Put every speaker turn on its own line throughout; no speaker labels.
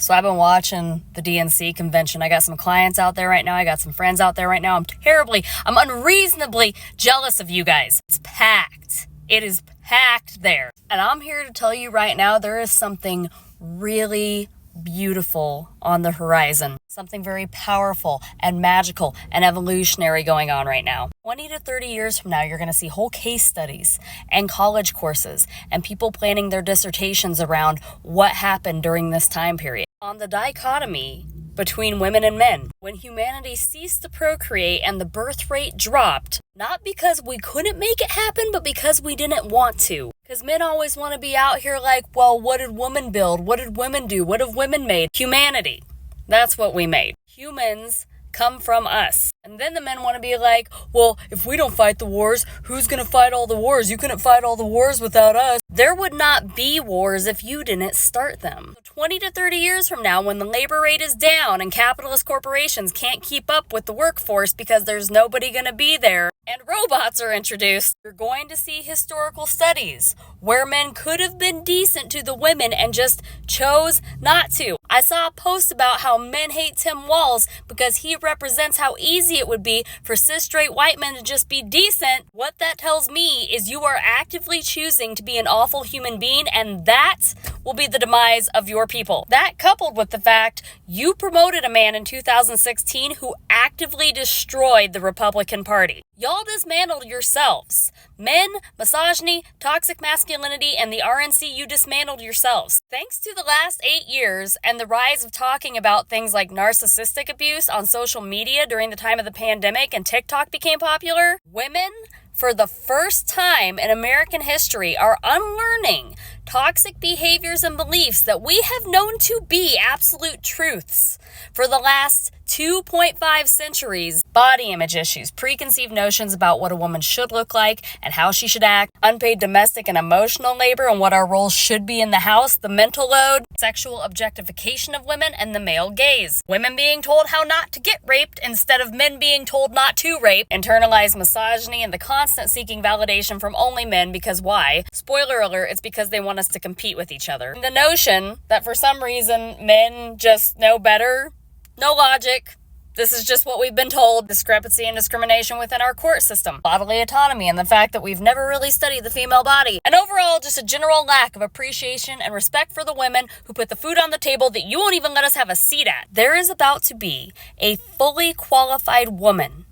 So I've been watching the DNC convention. I got some clients out there right now. I got some friends out there right now. I'm unreasonably jealous of you guys. It's packed. It is packed there. And I'm here to tell you right now, there is something really beautiful on the horizon. Something very powerful and magical and evolutionary going on right now. 20 to 30 years from now, you're going to see whole case studies and college courses and people planning their dissertations around what happened during this time period. On the dichotomy between women and men, when humanity ceased to procreate and the birth rate dropped, not because we couldn't make it happen, but because we didn't want to. Because men always want to be out here like, well, what did women build? What did women do? What have women made? Humanity. That's what we made. Humans come from us. And then the men want to be like, well, if we don't fight the wars, who's going to fight all the wars? You couldn't fight all the wars without us. There would not be wars if you didn't start them. 20 to 30 years from now, when the labor rate is down and capitalist corporations can't keep up with the workforce because there's nobody going to be there, and robots are introduced, you're going to see historical studies where men could have been decent to the women and just chose not to. I saw a post about how men hate Tim Walz because he represents how easy it would be for cis straight white men to just be decent. What that tells me is you are actively choosing to be an awful human being, and that will be the demise of your people. That, coupled with the fact you promoted a man in 2016 who actively destroyed the Republican Party. Y'all dismantled yourselves. Men, misogyny, toxic masculinity, and the RNC, you dismantled yourselves. Thanks to the last 8 years and the rise of talking about things like narcissistic abuse on social media during the time of the pandemic and TikTok became popular, women, for the first time in American history, are unlearning toxic behaviors and beliefs that we have known to be absolute truths for the last 2.5 centuries. Body image issues, preconceived notions about what a woman should look like and how she should act, unpaid domestic and emotional labor and what our roles should be in the house, the mental load, sexual objectification of women, and the male gaze. Women being told how not to get raped instead of men being told not to rape, internalized misogyny, and the constant seeking validation from only men because why? Spoiler alert, it's because they want us to compete with each other. And the notion that for some reason men just know better. No logic. This is just what we've been told. Discrepancy and discrimination within our court system. Bodily autonomy and the fact that we've never really studied the female body. And overall, just a general lack of appreciation and respect for the women who put the food on the table that you won't even let us have a seat at. There is about to be a fully qualified woman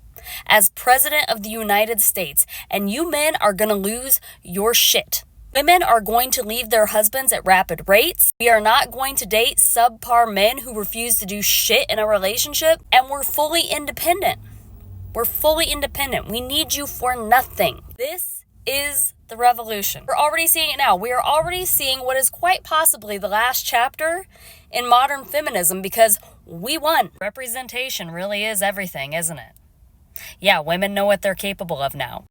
as president of the United States, and you men are gonna lose your shit. Women are going to leave their husbands at rapid rates. We are not going to date subpar men who refuse to do shit in a relationship. And we're fully independent. We're fully independent. We need you for nothing. This is the revolution. We're already seeing it now. We are already seeing what is quite possibly the last chapter in modern feminism because we won. Representation really is everything, isn't it? Yeah, women know what they're capable of now.